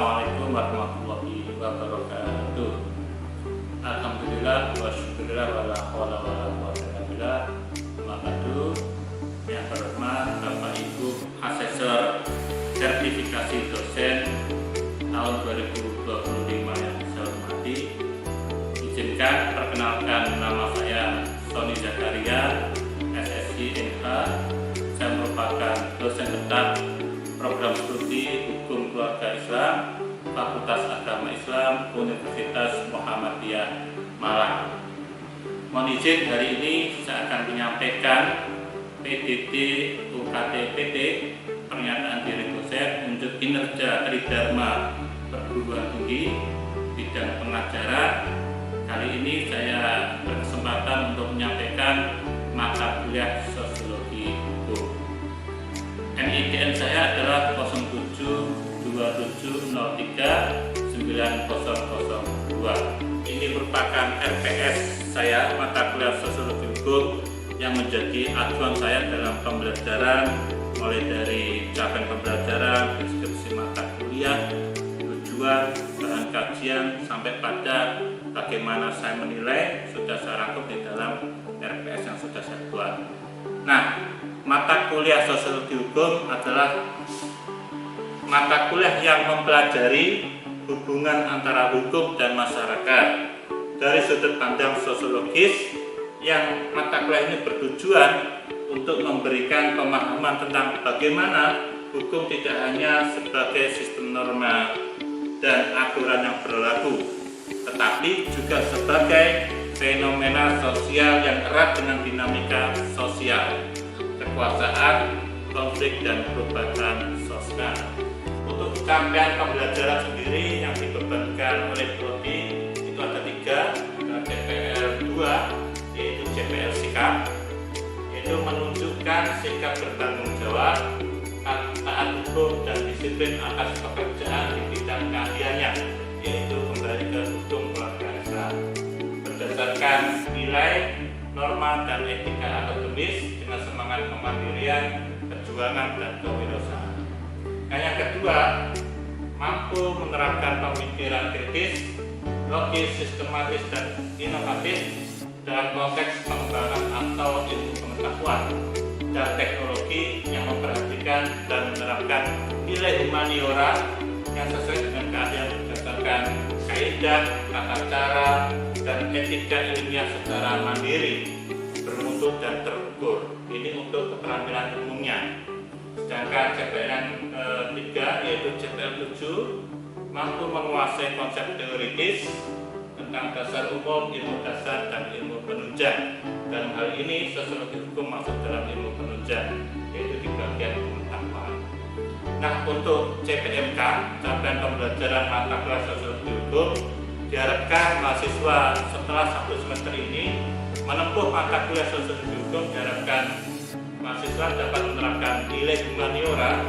Assalamualaikum warahmatullahi wabarakatuh. Alhamdulillah wa syukurillah wa la hawla wa la quwwata illa billah. Mabadu yang terhormat Bapak Ibu Asesor Sertifikasi Dosen tahun 2025 yang saya hormati, izinkan perkenalkan nama saya Sony Zakaria, SSI NH. Saya merupakan dosen tetap program studi Hukum Keluarga Islam, Fakultas Agama Islam, Universitas Muhammadiyah Malang. Mohon izin hari ini saya akan menyampaikan PDT UKT PT, pernyataan diri dosen untuk kinerja Tridharma Perguruan Tinggi bidang pengajaran. Kali ini saya berkesempatan untuk menyampaikan mata kuliah Sosiologi Hukum. NIDN saya adalah 0727039002. Ini merupakan RPS saya, mata kuliah Sosiologi Hukum, yang menjadi acuan saya dalam pembelajaran, mulai dari capaian pembelajaran, deskripsi mata kuliah, tujuan, bahan kajian, sampai pada bagaimana saya menilai, sudah saya rangkum di dalam RPS yang sudah saya buat. Nah, mata kuliah Sosiologi Hukum adalah mata kuliah yang mempelajari hubungan antara hukum dan masyarakat dari sudut pandang sosiologis, yang mata kuliah ini bertujuan untuk memberikan pemahaman tentang bagaimana hukum tidak hanya sebagai sistem norma dan aturan yang berlaku, tetapi juga sebagai fenomena sosial yang erat dengan dinamika sosial, kekuasaan, konflik, dan perubahan sosial. Untuk capaian pembelajaran sendiri yang dibebankan oleh prodi itu ada 3, CPL 2, yaitu CPL sikap, yaitu menunjukkan sikap bertanggung jawab, taat hukum, dan disiplin atas pekerjaan di bidang keahliannya, yaitu kembali ke hukum keluarga Islam, berdasarkan nilai, norma, dan etika akademis dengan semangat kemandirian, perjuangan, dan kewirausahaan. Nah, yang kedua, mampu menerapkan pemikiran kritis, logis, sistematis, dan inovatif dalam konteks pengembangan atau ilmu pengetahuan dan teknologi yang memperhatikan dan menerapkan nilai humaniora yang sesuai dengan keahlian berdasarkan kaidah, tata cara, dan etika ilmiah secara mandiri, bermutu, dan terukur. Ini untuk keterampilan umumnya. Sedangkan CPL yang ketiga, yaitu CPL 7, mampu menguasai konsep teoritis tentang dasar umum, ilmu dasar, dan ilmu penunjang. Dalam hal ini sosiologi hukum masuk dalam ilmu penunjang, yaitu di bagian pengetahuan. Nah, untuk CPMK, capaian pembelajaran mata kuliah sosiologi hukum, diharapkan mahasiswa setelah 1 semester ini menempuh mata kuliah sosiologi hukum, diharapkan mahasiswa dapat menerapkan nilai humaniora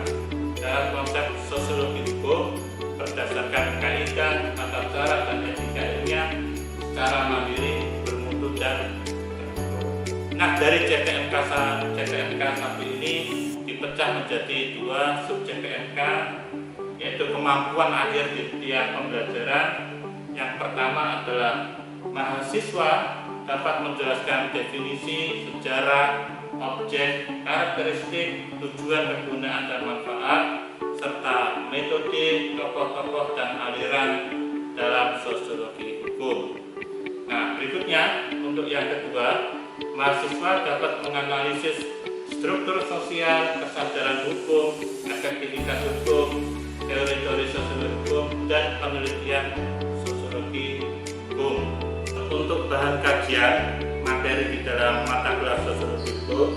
dalam konsep sosiologi hukum berdasarkan kaidah, tata cara, dan etika ilmiah secara mandiri, bermutu, dan terukur. Nah, dari CPMK 1 ini dipecah menjadi 2 sub CPMK, yaitu kemampuan akhir di tiap pembelajaran. Yang pertama adalah mahasiswa dapat menjelaskan definisi, sejarah, objek, karakteristik, tujuan, kegunaan, dan manfaat, serta metode, tokoh-tokoh, dan aliran dalam sosiologi hukum. Nah, berikutnya untuk yang kedua, mahasiswa dapat menganalisis struktur sosial, kesadaran hukum, efektivitas hukum, teori-teori sosiologi hukum, dan penelitian sosiologi hukum. Untuk bahan kajian materi di dalam mata kuliah sosiologi hukum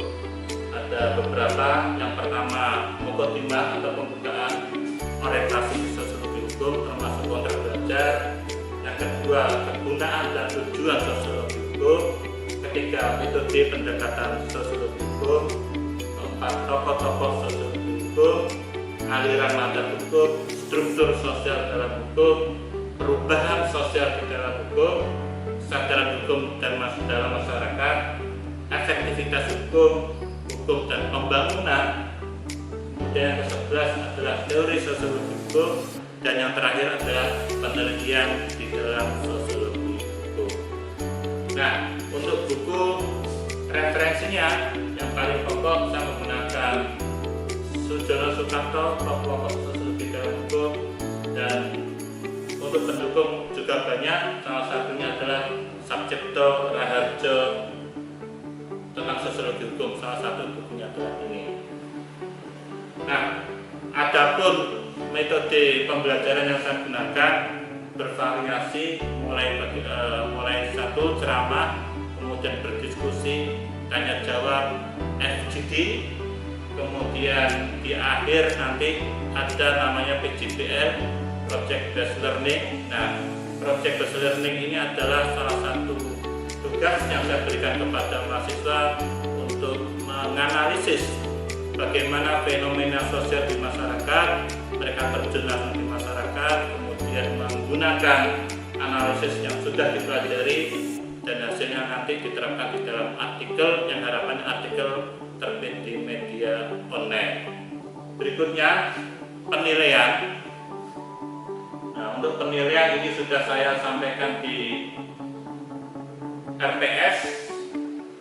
ada beberapa. Yang pertama, muqaddimah atau pembukaan orientasi sosiologi hukum termasuk konteks belajar. Yang kedua, kegunaan dan tujuan sosiologi hukum. Ketiga, metode pendekatan sosiologi hukum. Keempat, tokoh-tokoh sosiologi hukum, aliran mandat hukum, struktur sosial dalam hukum, perubahan sosial di dalam hukum, kesadaran hukum dan dalam masyarakat, efektivitas hukum, hukum dan pembangunan. Dan yang ke-11 adalah teori sosiologi hukum, dan yang terakhir adalah penelitian di dalam sosiologi hukum. Nah, untuk buku referensinya yang paling pokok saya menggunakan Sujono Sukanto, Pokok Sosiologi dalam Hukum, dan untuk pendukung juga banyak, salah satunya adalah Sabjipto Raharjo tentang sosiologi hukum, salah satu bukunya adalah ini. Nah, adapun metode pembelajaran yang saya gunakan bervariasi, mulai satu ceramah, kemudian berdiskusi, tanya jawab, FGD, kemudian di akhir nanti ada namanya PJBL, Project Based Learning. Nah, Project Based Learning ini adalah salah satu tugas yang saya berikan kepada mahasiswa untuk menganalisis bagaimana fenomena sosial di masyarakat, mereka terjun langsung di masyarakat, kemudian menggunakan analisis yang sudah dipelajari dan hasilnya nanti diterapkan di dalam artikel yang harapannya artikel terbit di media online. Berikutnya penilaian. Nah, untuk penilaian ini sudah saya sampaikan di RPS.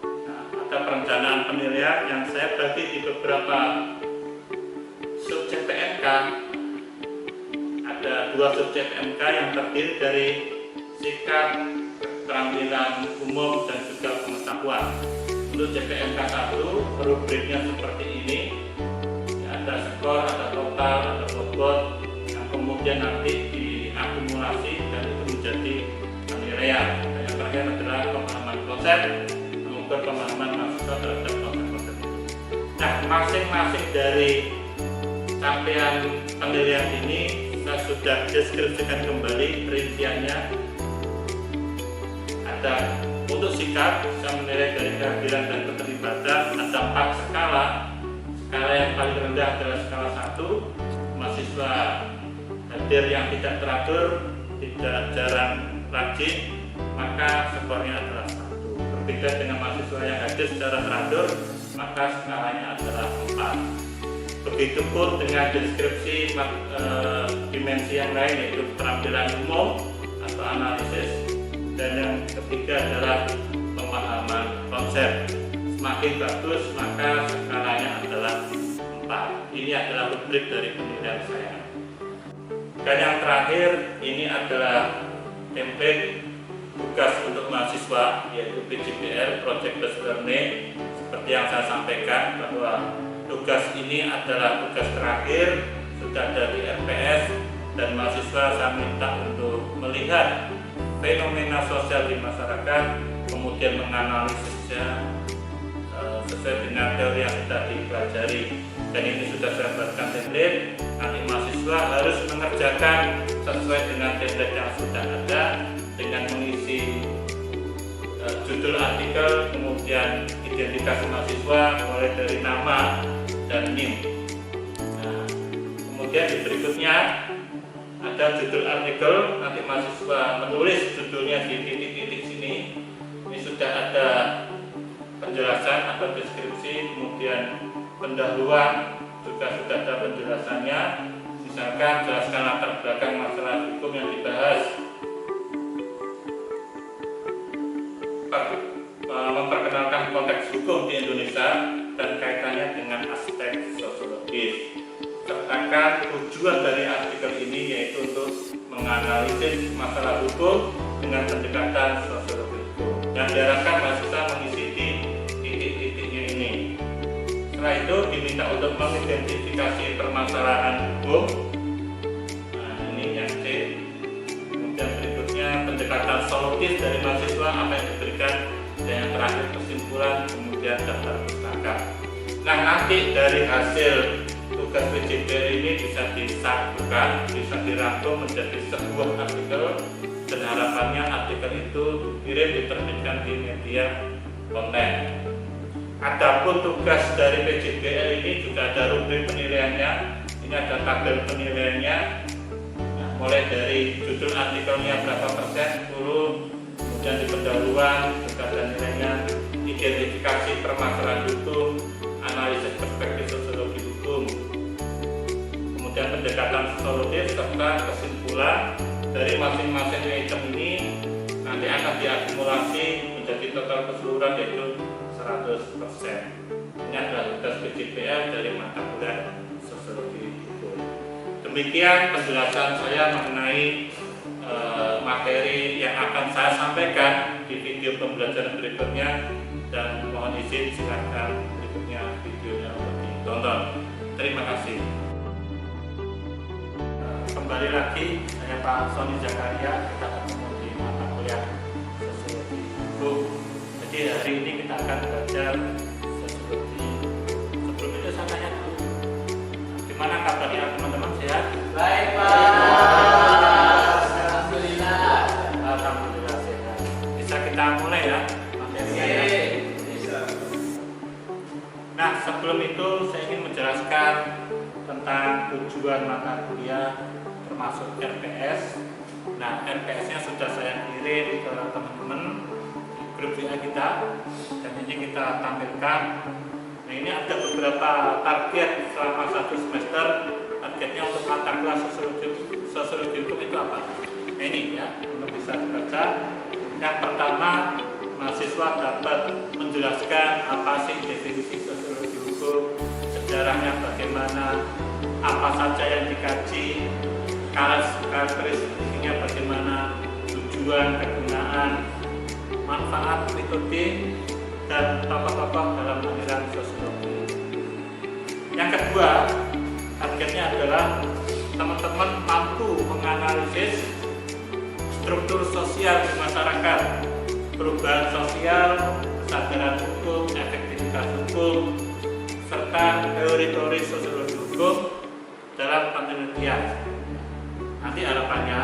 Nah, ada perencanaan penilaian yang saya bagi di beberapa subjek PMK. Ada 2 subjek PMK yang terdiri dari sikap, keterampilan umum, dan juga pengetahuan. Untuk JPMK 1 rubriknya seperti ini, ya, ada skor, ada total, ada bobot yang kemudian nanti diakumulasi dan itu menjadi penilaian. Dan yang terakhir adalah pemahaman konsep, mengukur pemahaman mahasiswa terhadap konsep-konsep itu. Nah, masing-masing dari capaian penilaian ini saya sudah deskripsikan kembali rinciannya. Ada untuk sikap, saya menilai dari kehadiran dan keterlibatan ada 4 skala. Skala yang paling rendah adalah skala 1, mahasiswa hadir yang tidak teratur, tidak jarang rajin, maka skornya adalah 1. Berbeda dengan mahasiswa yang hadir secara teratur, maka skalanya adalah 4. Begitupun dengan deskripsi dimensi yang lain, yaitu keterampilan umum atau analisis, dan yang ketiga adalah pemahaman konsep. Semakin bagus maka skalanya adalah 4. Ini adalah rubrik dari penilaian saya. Dan yang terakhir ini adalah template tugas untuk mahasiswa, yaitu PJBL, Project Based Learning. Seperti yang saya sampaikan bahwa tugas ini adalah tugas terakhir, sudah dari RPS, dan mahasiswa saya minta untuk melihat fenomena sosial di masyarakat, kemudian menganalisisnya sesuai dengan teori yang sudah dipelajari. Dan ini sudah saya buatkan template. Nanti mahasiswa harus mengerjakan sesuai dengan template yang sudah ada dengan mengisi judul artikel, kemudian identitas mahasiswa mulai dari nama dan NIM. Nah, kemudian di berikutnya ada judul artikel, nanti mahasiswa menulis judulnya di titik-titik sini. Ini sudah ada penjelasan atau deskripsi, kemudian pendahuluan juga sudah ada penjelasannya. Misalkan jelaskan latar belakang masalah hukum yang dibahas, memperkenalkan konteks hukum di Indonesia dan kaitannya dengan aspek sosiologis. Sertakan tujuan dari artikel ini yaitu untuk menganalisis masalah hukum dengan pendekatan sosiologi hukum. Yang diharapkan mahasiswa mengisi di titik-titiknya ini. Setelah itu diminta untuk mengidentifikasi permasalahan hukum. Nah, ini yang C. Kemudian berikutnya pendekatan solutif dari mahasiswa apa yang diberikan, dan yang terakhir kesimpulan, kemudian daftar pustaka. Nah, nanti dari hasil tugas PJBL ini bisa disatukan, bisa dirangkum menjadi sebuah artikel, dan harapannya artikel itu dikirim diterbitkan di media online. Adapun tugas dari PJBL ini juga ada rubrik penilaiannya. Ini ada tabel penilaiannya. Nah, mulai dari judul artikelnya berapa persen, 10, kemudian di pendahuluan juga ada nilainya, identifikasi permasalahan hukum, analisis perspektif sosiologi hukum, kemudian pendekatan sosiologis serta kesimpulan dari masing-masing item ini nanti akan diakumulasi menjadi total keseluruhan yaitu 100%. Ini adalah tugas PJPL dari mata kuliah sosiologi hukum. Demikian penjelasan saya mengenai materi yang akan saya sampaikan di video pembelajaran berikutnya, dan mohon izin silakan berikutnya videonya untuk ditonton. Terima kasih. Kembali lagi, saya Pak Sony Zakaria. Kita ketemu di mata kuliah sosiologi hukum. Jadi hari ini kita akan belajar sosiologi. Sebelum itu saya tanya dulu, gimana kabarnya teman-teman, sehat? Baik Pak, alhamdulillah. Alhamdulillah sehat. Bisa kita mulai ya materinya ya? Bisa. Nah, sebelum itu saya ingin menjelaskan tentang tujuan mata kuliah termasuk RPS. Nah, RPS-nya sudah saya kirim ke teman-teman di grup WA kita, dan ini kita tampilkan. Nah, ini ada beberapa target selama 1 semester. Targetnya untuk mata kuliah sosiologi hukum itu apa? Nah, ini ya, untuk bisa dibaca. Yang pertama, mahasiswa dapat menjelaskan apa sih definisi sosiologi hukum, sejarahnya bagaimana, apa saja yang dikaji, karakteristiknya bagaimana, tujuan, kegunaan, manfaat, metode, dan tokoh-tokoh dalam aliran sosiologi. Yang kedua, targetnya adalah teman-teman mampu menganalisis struktur sosial di masyarakat, perubahan sosial, kesadaran hukum, efektivitas hukum, serta teori-teori sosiologi hukum dalam penelitian. Nanti harapannya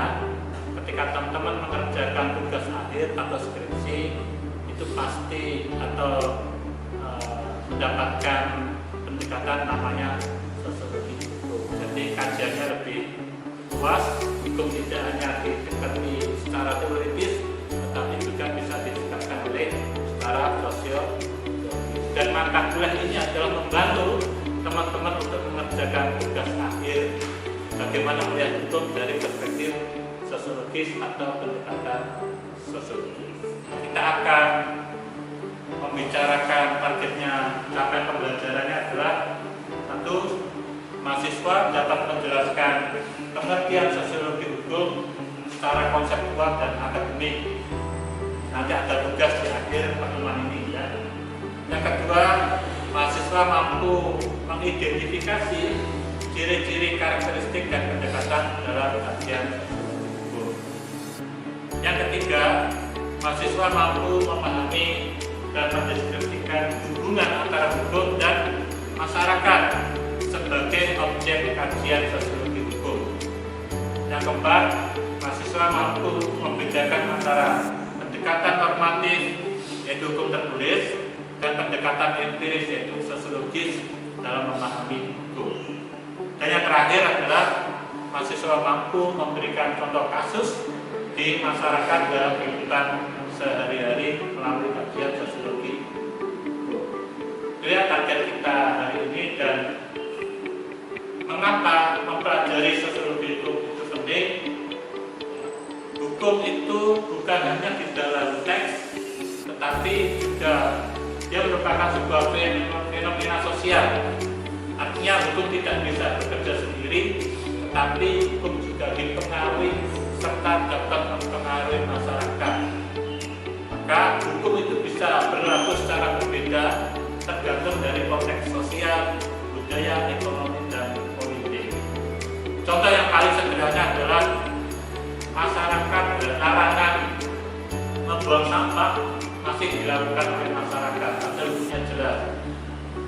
ketika teman-teman mengerjakan tugas akhir atau skripsi itu pasti atau mendapatkan pendekatan namanya sosiologi hukum. Jadi kajiannya lebih luas, hukum tidak hanya didekati secara teoritis, tetapi juga bisa didekatkan oleh secara sosiologi. Dan mata kuliah ini adalah membantu teman-teman untuk mengerjakan tugas akhir bagaimana melihat hukum dari perspektif sosiologis atau pendekatan sosiologis. Kita akan membicarakan targetnya, capaian pembelajarannya adalah 1. Mahasiswa dapat menjelaskan pengertian sosiologi hukum secara konseptual dan akademik. Nanti ada tugas di akhir pertemuan ini ya. Yang kedua, mahasiswa mampu mengidentifikasi ciri-ciri, karakteristik, dan pendekatan dalam kajian sosiologi hukum. Yang ketiga, mahasiswa mampu memahami dan mendeskripsikan hubungan antara hukum dan masyarakat sebagai objek kajian sosiologi hukum. Yang keempat, mahasiswa mampu membedakan antara pendekatan normatif yaitu hukum tertulis dan pendekatan empiris yaitu sosiologis dalam memahami hukum. Dan yang terakhir adalah mahasiswa mampu memberikan contoh kasus di masyarakat dalam kehidupan sehari-hari melalui kajian sosiologi hukum. Itu ya target kita hari ini. Dan mengapa mempelajari sosiologi hukum itu penting? Hukum itu bukan hanya di dalam teks, tetapi juga dia merupakan sebuah fenomena sosial. Artinya hukum tidak bisa bekerja sendiri, tetapi hukum juga dipengaruhi serta dapat mempengaruhi masyarakat. Maka hukum itu bisa berlaku secara berbeda tergantung dari konteks sosial, budaya, ekonomi, dan politik. Contoh yang paling sederhana adalah masyarakat larangan membuang sampah masih dilakukan oleh masyarakat, ada hukumnya jelas.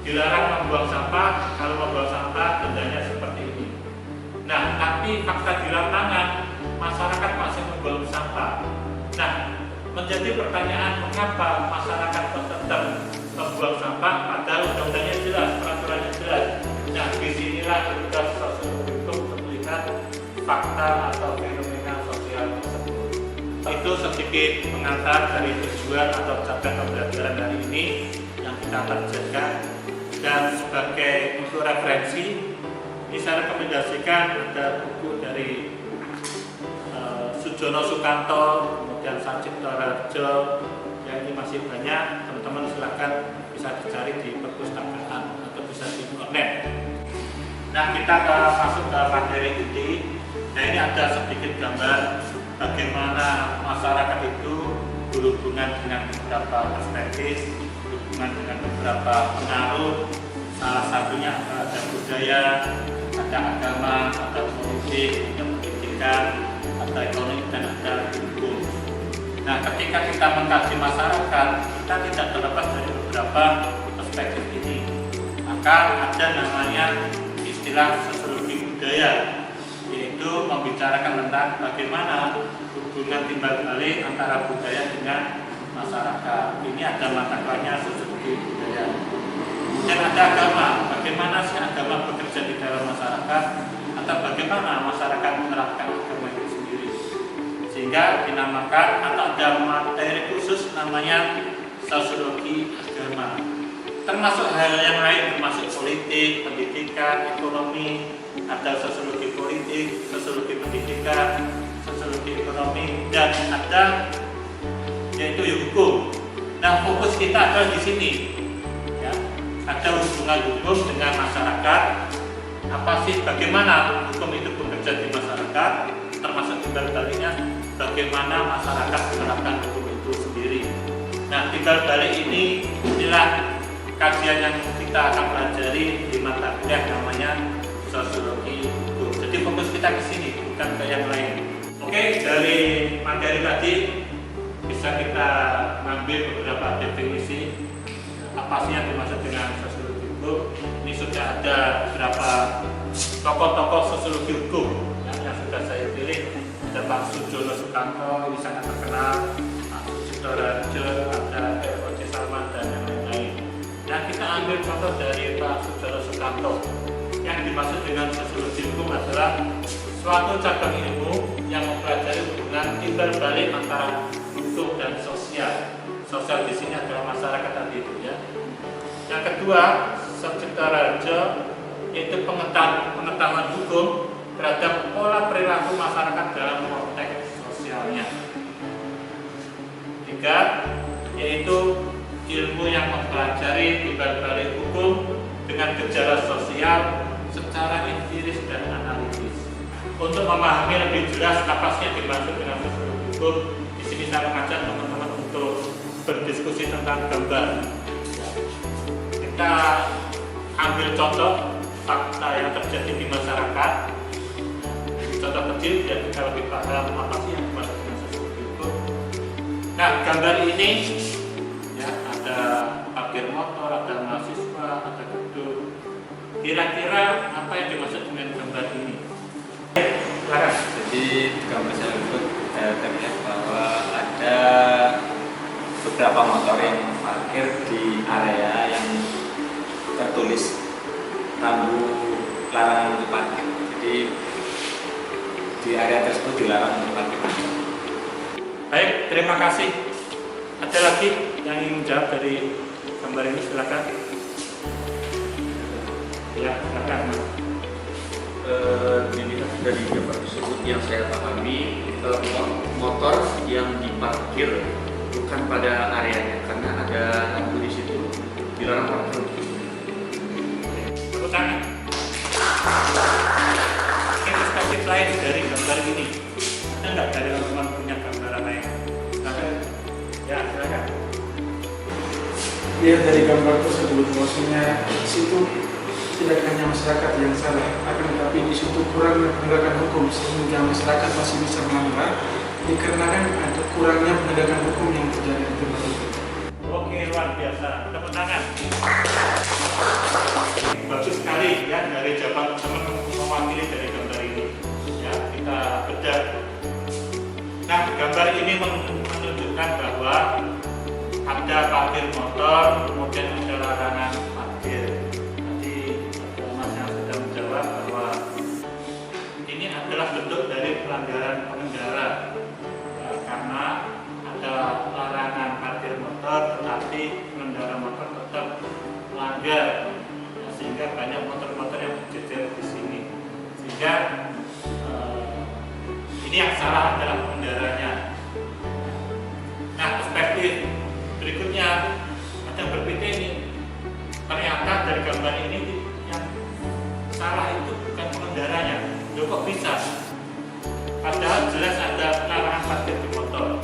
Dilarang membuang sampah, kalau membuang sampah dendanya seperti ini. Nah, tapi fakta di lapangan masyarakat masih membuang sampah. Nah, menjadi pertanyaan mengapa masyarakat tetap membuang sampah padahal undang-undangnya jelas, peraturannya jelas. Nah, disinilah tugas sosiologi hukum untuk melihat fakta atau fenomena sosial tersebut. Itu sedikit pengantar dari tujuan atau capaian pembelajaran hari ini yang kita kerjakan. Dan sebagai untuk referensi, Ini saya rekomendasikan ada buku dari Sujono Sukanto, kemudian Sajipto Harjo, yang ini masih banyak. Teman-teman silahkan bisa dicari di perpustakaan atau bisa di online. Nah, kita masuk ke materi inti. Nah, ini ada sedikit gambar bagaimana masyarakat itu berhubungan dengan beberapa perspektif, berhubungan dengan beberapa pengaruh. Salah satunya ada budaya, ada agama, ada politik, ada pendidikan, ada ekonomi, dan ada hukum. Nah, ketika kita mengkaji masyarakat, kita tidak terlepas dari beberapa perspektif ini. Maka ada namanya istilah sosiologi budaya, yaitu membicarakan tentang bagaimana hubungan timbal balik antara budaya dengan masyarakat. Ini ada mata kuliahnya sosiologi budaya. Dan ada agama, bagaimana sih agama bekerja di dalam masyarakat, atau bagaimana masyarakat menerapkan agama itu sendiri, sehingga dinamakan atau ada materi khusus namanya sosiologi agama. Termasuk hal yang lain, termasuk politik, pendidikan, ekonomi, ada sosiologi politik, sosiologi pendidikan, sosiologi ekonomi, dan ada yaitu hukum. Nah, fokus kita adalah di sini. Ya. Ada hubungan hukum dengan masyarakat. Apa sih, bagaimana hukum itu bekerja di masyarakat, termasuk timbal baliknya, bagaimana masyarakat menerapkan hukum itu sendiri. Nah, timbal balik ini inilah kajian yang kita akan pelajari di mata kuliah namanya sosiologi hukum. Jadi fokus kita ke sini, bukan ke yang lain. Oke, dari materi tadi bisa kita ambil beberapa definisi apa sih yang dimaksud dengan sosiologi hukum. Ini sudah ada beberapa tokoh-tokoh sosiologi hukum yang sudah saya pilih. Ada Pak Sujono Sukanto, ini sangat terkenal, Pak Sajipto Harjo, ada R.O.C. Salman, dan yang lain-lain. Nah, kita ambil contoh dari Pak Sujono Sukanto. Yang dimaksud dengan sosiologi hukum adalah suatu cabang ilmu yang mempelajari hubungan timbal balik antara hukum dan sosial. Sosial di sini adalah masyarakat tadi itu ya. Yang kedua, Sajipto Harjo, yaitu pengetahuan hukum terhadap pola perilaku masyarakat dalam konteks sosialnya. Tiga, yaitu ilmu yang mempelajari timbal balik hukum dengan gejala sosial secara empiris dan analitis. Untuk memahami lebih jelas apa sih yang dimaksud dengan sosiologi hukum, di sini saya mengajak teman-teman untuk berdiskusi tentang gambar. Kita ambil contoh fakta yang terjadi di masyarakat, contoh kecil, biar kita lebih paham apa sih yang dimaksud dengan sosiologi hukum. Nah, gambar ini ya, ada parkir motor, ada mahasiswa, ada gedung. Kira-kira apa yang dimaksud dengan gambar ini? Silakan. Jadi gambar saya terlihat bahwa ada beberapa motor yang parkir di area yang tertulis rambu larangan untuk parkir. Jadi di area tersebut dilarang untuk parkir. Baik, terima kasih. Ada lagi yang ingin menjawab dari gambar ini, silakan. Ya, silakan. Dilihat dari gambar tersebut yang saya pahami, motor yang diparkir bukan pada areanya karena ada lampu di situ, dilarang parkir. Tepuk tangan. Ini perspektif lain dari gambar ini. Ada nggak dari teman-teman punya gambaran lain? Silakan. Ya, silakan. Lihat dari gambar tersebut, maksudnya di situ tidak hanya masyarakat yang salah, akan tetapi di situ kurangnya penegakan hukum sehingga masyarakat masih bisa melanggar dikarenakan ada kurangnya penegakan hukum yang terjadi di tempat itu. Oke, luar biasa. Tepuk tangan. Bagus sekali ya dari jawaban teman mewakili dari gambar ini. Ya, kita bedah. Nah, gambar ini menunjukkan bahwa ada parkir motor, kemudian ada larangan parkir. Tadi Mas yang sudah menjawab bahwa ini adalah bentuk dari pelanggaran pengendara ya, karena ada larangan parkir motor, tetapi pengendara motor tetap melanggar ya, sehingga banyak motor-motor yang berjejer di sini. salah adalah pengendaranya. Nah, perspektif berikutnya ada yang berpikir ini, ternyata dari gambar ini yang salah itu bukan pengendaranya. Loh, kok bisa? Padahal jelas ada larangan parkir di motor.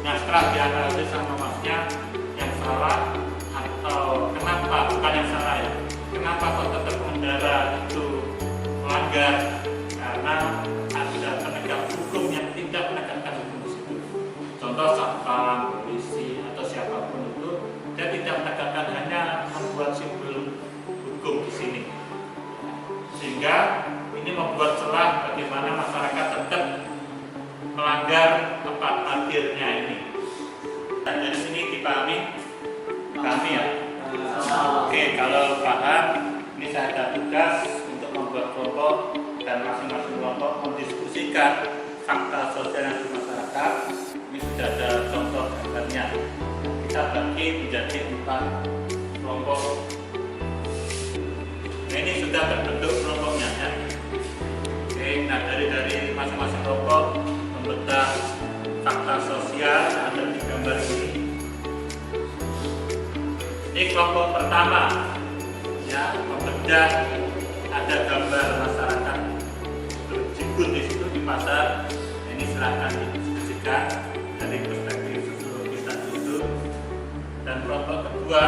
Nah, setelah dianalisis sama masnya, yang salah atau kenapa, bukan yang salah ya, kenapa kok tetap pengendara itu melanggar? Karena ada penegak hukum yang tidak menegakkan hukum di situ. Contoh satpam, polisi atau siapapun itu, dia tidak menegakkan, hanya membuat simbol hukum di sini. Sehingga ini membuat celah bagaimana masyarakat tetap melanggar tempat parkirnya ini. Dan dari sini dipahami kami ya. Oke, kalau paham, ini saya ada tugas untuk membuat kelompok dan masing-masing kelompok mendiskusikan fakta sosial yang di masyarakat. Ini sudah ada contoh gambarnya. Kita bagi menjadi 4 kelompok. Nah, ini sudah terbentuk kelompoknya ya. Oke, nah dari masing-masing kelompok membedah fakta sosial yang ada di gambar ini. Ini kelompok pertama ya, membedah ada gambar masyarakat berjibun di situ di pasar. Ini silakan didiskusikan dari perspektif sosiologis tadi itu. Dan kelompok kedua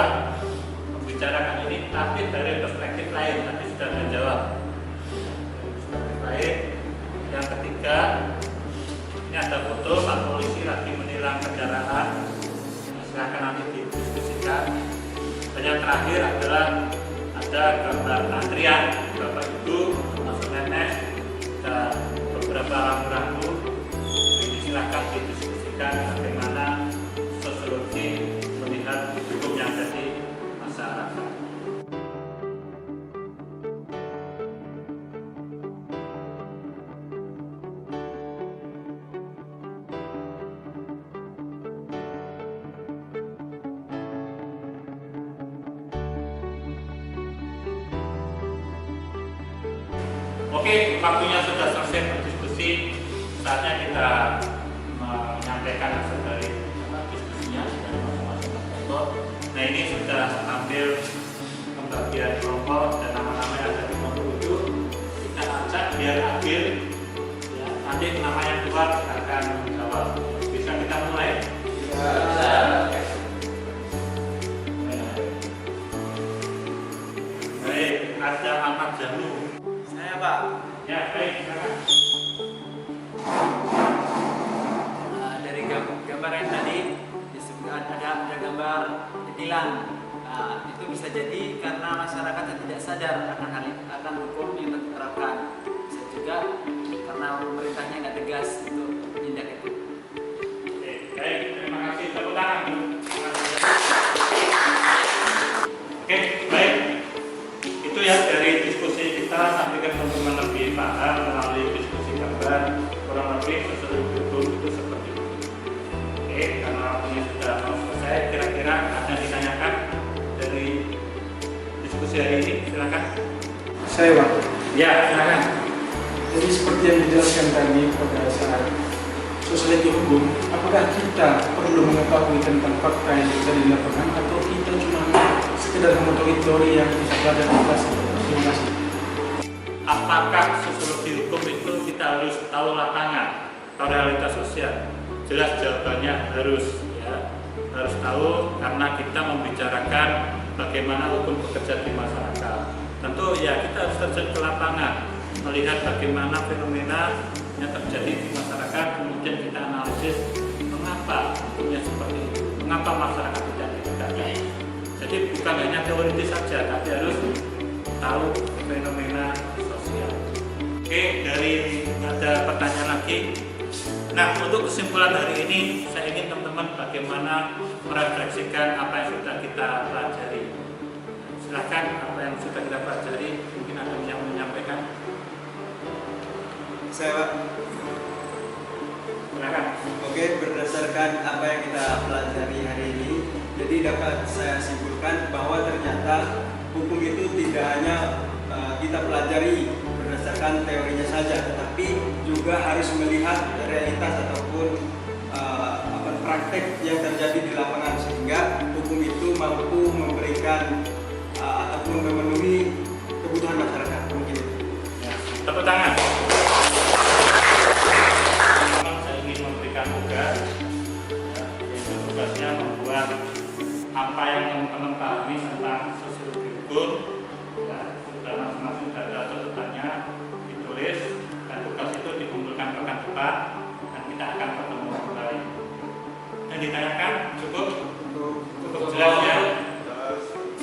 membicarakan ini tapi dari perspektif lain, tadi sudah menjawab. Perspektif lain. Yang ketiga, ini ada foto Pak Polisi lagi menilang kendaraan. Silakan nanti didiskusikan. Dan yang terakhir adalah ada gambar antrian Bapak Ibu termasuk nenek dan beberapa rambu-rambu. Ini silakan didiskusikan bagaimana sosiologi melihat hukum yang ada di masyarakat. Oke, waktunya sudah selesai berdiskusi. Saatnya kita menyampaikan hasil dari diskusinya dari masing-masing kelompok. Nah, ini sudah ambil pembagian kelompok dan nama-nama yang ada di kelompok itu. Kita acak biar adil. Ya, nanti nama yang keluar akan menjawab. Bisa kita mulai? Bisa. Baik, ada Ahmad Janu. Saya Pak. Ya, baik, silakan. Dari gambar yang tadi disebutkan ada gambar tilang. Nah, itu bisa jadi karena masyarakat yang tidak sadar akan hukum yang diterapkan. Bisa juga karena pemerintahnya nggak tegas untuk menindak itu. Oke, baik, terima kasih. Tepuk tangan dulu. Oke, baik. Itu ya dari diskusi kita, sampai teman-teman lebih paham melalui diskusi gambar kurang lebih sosiologi hukum itu seperti itu. Oke, karena waktunya sudah mau selesai, kira-kira ada yang ditanyakan dari diskusi hari ini, silakan. Saya Pak. Ya, silakan. Jadi seperti yang dijelaskan tadi pada saat sosiologi hukum, apakah kita perlu mengetahui tentang fakta yang terjadi di lapangan atau kita cuma sekedar mengetahui teori yang kita pelajari di kelas? Terima kasih. Apakah sosiologi hukum itu kita harus tahu lapangan atau realitas sosial? Jelas jawabannya harus ya, harus tahu karena kita membicarakan bagaimana hukum bekerja di masyarakat. Tentu ya kita harus terjun ke lapangan, melihat bagaimana fenomena yang terjadi di masyarakat, kemudian kita analisis mengapa hukumnya seperti itu, mengapa masyarakat tidak ditegakkan. Jadi bukan hanya teoritis saja, tapi harus tahu fenomena sosial. Oke, dari ada pertanyaan lagi. Nah, untuk kesimpulan hari ini, saya ingin teman-teman bagaimana merefleksikan apa yang sudah kita pelajari. Silakan, apa yang sudah kita pelajari, mungkin ada yang menyampaikan. Saya Pak. Silakan. Oke, berdasarkan apa yang kita pelajari hari ini, jadi dapat saya simpulkan bahwa ternyata hukum itu tidak hanya kita pelajari berdasarkan berdasarkan teorinya saja, tetapi juga harus melihat realitas ataupun praktek yang terjadi di lapangan, sehingga hukum itu mampu memberikan ataupun memenuhi kebutuhan masyarakat. Mungkin itu. Ya, tepuk tangan. Memang saya ingin memberikan tugas, ya, yaitu tugasnya membuat apa yang teman-teman pahami tentang sosiologi hukum, ya, sudah masing-masing ada catatannya ditulis, dan tugas itu dikumpulkan pekan depan, dan kita akan ketemu kembali. Yang ditanyakan cukup jelas ya.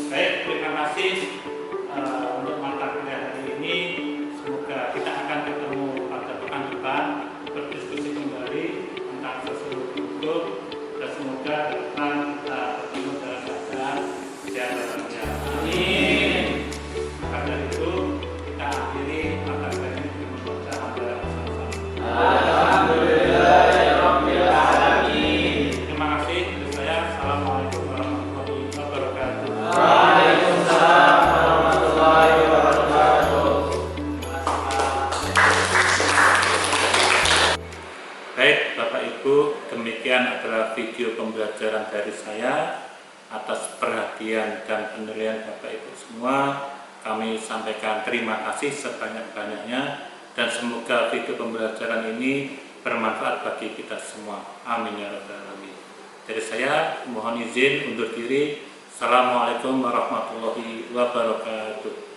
Baik, terima kasih untuk mata kuliah hari ini. Semoga kita akan ketemu pada pekan depan, berdiskusi kembali tentang sosiologi hukum, dan semoga ke depan kita bertemu dalam keadaan sehat walafiat. Amin. Maka dari itu kita akhiri mata kuliah ini dengan membaca hamdalah bersama-sama. Terima kasih. Dari saya, assalamualaikum warahmatullahi wabarakatuh. Baik, Bapak Ibu, demikian adalah video pembelajaran dari saya. Atas perhatian dan penilaian Bapak Ibu semua, kami sampaikan terima kasih sebanyak-banyaknya, dan semoga video pembelajaran ini bermanfaat bagi kita semua. Amin ya rabbal alamin. Dari saya mohon izin undur diri. Assalamualaikum warahmatullahi wabarakatuh.